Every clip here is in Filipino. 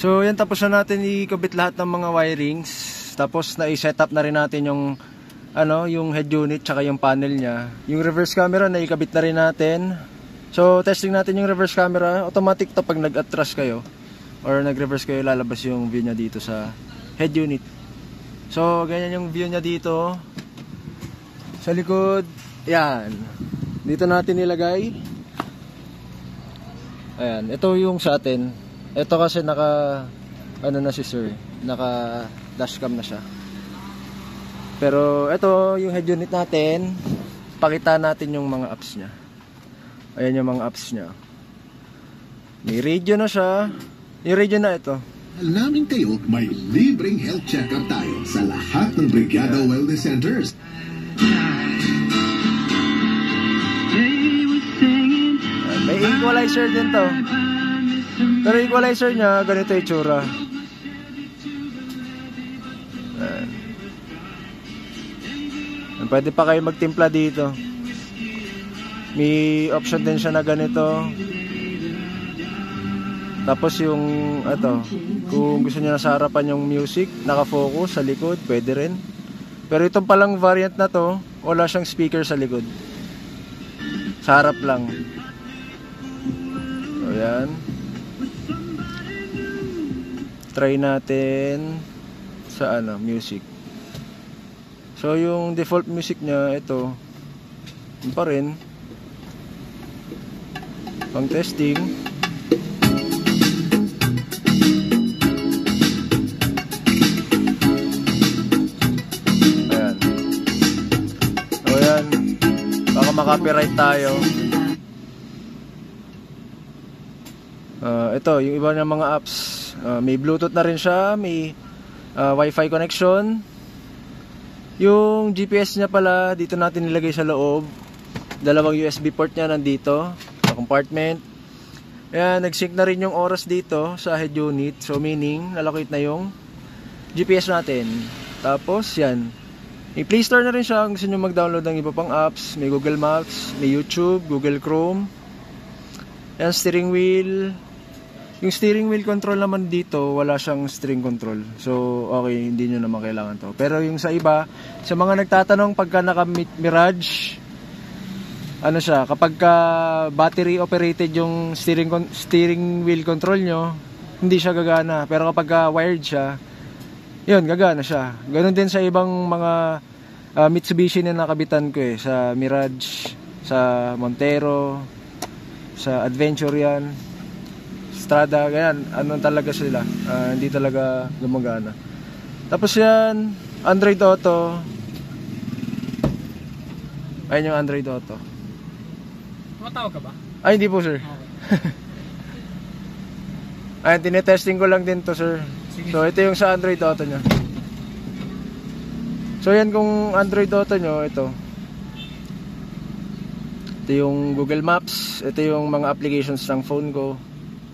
So yan, tapos na natin ikabit lahat ng mga wirings. Tapos na-set up na rin natin yung yung head unit tsaka yung panel niya. Yung reverse camera na ikabit na rin natin. So testing natin yung reverse camera. Automatic to pag nag-atras kayo or nag-reverse kayo, lalabas yung view niya dito sa head unit. So ganyan yung view niya dito. Sa likod, yan. Dito natin nilagay. Ayan, ito yung sa atin. Ito kasi naka na si sir, naka dashcam na siya. Pero ito yung head unit natin. Pakita natin yung mga apps niya. Ayan yung mga apps niya. May radio na siya. Yung radio na ito. Namin kayo, may libreng health check-up tayo sa lahat ng Brigada Wellness Centers. May equalizer din to. Pero equalizer niya, ganito yung tsura. Pwede pa kayo magtimpla dito. May option din siya na ganito. Tapos yung kung gusto niyo nasa harapan yung music, nakafocus sa likod, pwede rin. Pero itong palang variant na to, wala siyang speaker sa likod. Sa harap lang. So yan. Try natin sa music. So yung default music niya, ito yun pa rin, pang testing. Ayan. So yan, baka makapiright tayo. Ito yung iba ng mga apps, may Bluetooth na rin siya, may Wi-Fi connection. Yung GPS niya pala, dito natin nilagay sa loob. Dalawang USB port niya nandito sa compartment. Ayan, nag-sync na rin yung oras dito sa head unit. So meaning, nalocate na yung GPS natin. Tapos yan, may Play Store na rin siya kung gusto nyo mag-download ng iba pang apps. May Google Maps, may YouTube, Google Chrome. Ayan, steering wheel. Yung steering wheel control naman dito, wala siyang string control. So, okay, hindi nyo naman kailangan to. Pero yung sa iba, sa mga nagtatanong pagka naka-Mirage, siya, kapag battery operated yung steering wheel control nyo, hindi siya gagana. Pero kapag wired siya, yun, gagana siya. Ganon din sa ibang mga Mitsubishi na nakabitan ko sa Mirage, sa Montero, sa Adventure yan. Strada, ganyan, talaga sila, hindi talaga gumagana. Tapos yan, Android Auto. Ayun yung Android Auto. Tumatawag ka ba? Ay, hindi po sir. Okay. Ayun, tinetesting ko lang din to sir. Sige. So ito yung sa Android Auto nya. So yan, kung Android Auto nyo, ito yung Google Maps. Ito yung mga applications ng phone ko.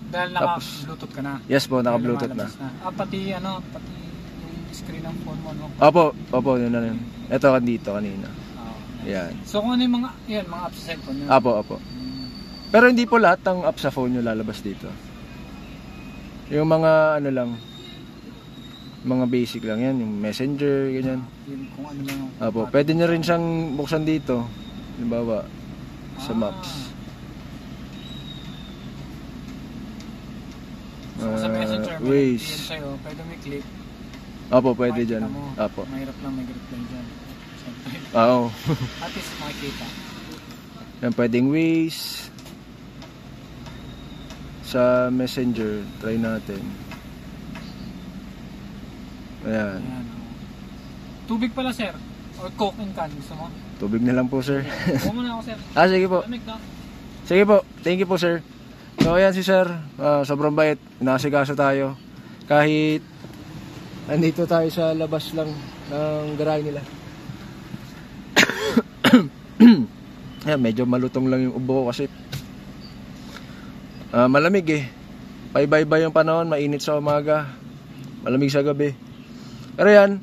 Dahil naka-Bluetooth ka na? Yes po, naka-Bluetooth na. Pati yung screen ng phone mo, no? Opo, yun na yun. Ito dito kanina. Yan. So kung ano yung mga apps sa cellphone nyo? Opo. Pero hindi po lahat ng apps sa phone nyo lalabas dito. Yung mga lang, mga basic lang yan, yung Messenger, ganyan. Yung kung ano lang. Opo, pwede nyo rin siyang buksan dito. Halimbawa, sa Maps. So sa Messenger, Waze. Pwede may click. Opo, pwede dyan. Opo. Mahirap lang may reply dyan. Oo. At least makikita. Yan, pwedeng Waze. Sa Messenger, try natin. Ayan. Tubig pala sir? Or Coke and can, gusto mo? Tubig na lang po sir. Huwag mo na ako sir. Sige po. Sige po, thank you po sir. So ayan si sir, sobrang bait, inasikaso tayo. Kahit andito tayo sa labas lang ng garahe nila. Ayan, medyo malutong lang yung ubo ko kasi malamig Bye-bye yung panahon, mainit sa umaga, malamig sa gabi. Pero yan,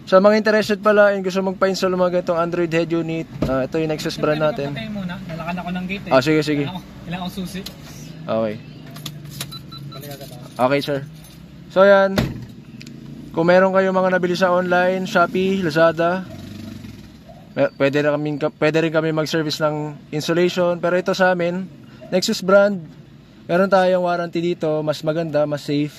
sa mga interested pala yung gusto magpa-install mga ganitong Android head unit, ito yung Nexus brand natin. Patay muna, nalakan ako ng gate Sige. Kailangan akong susi. Okay. Okay sir. So ayan, kung meron kayo mga nabili sa online, Shopee, Lazada, pwede rin kami mag-service ng insulation. Pero ito sa amin, Nexus brand, meron tayong warranty dito, mas maganda, mas safe.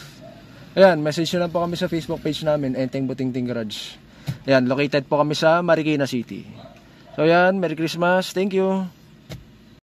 Ayan, message nyo lang po kami sa Facebook page namin, Enteng Butingting Garage. Ayan, located po kami sa Marikina City. So ayan, Merry Christmas, thank you.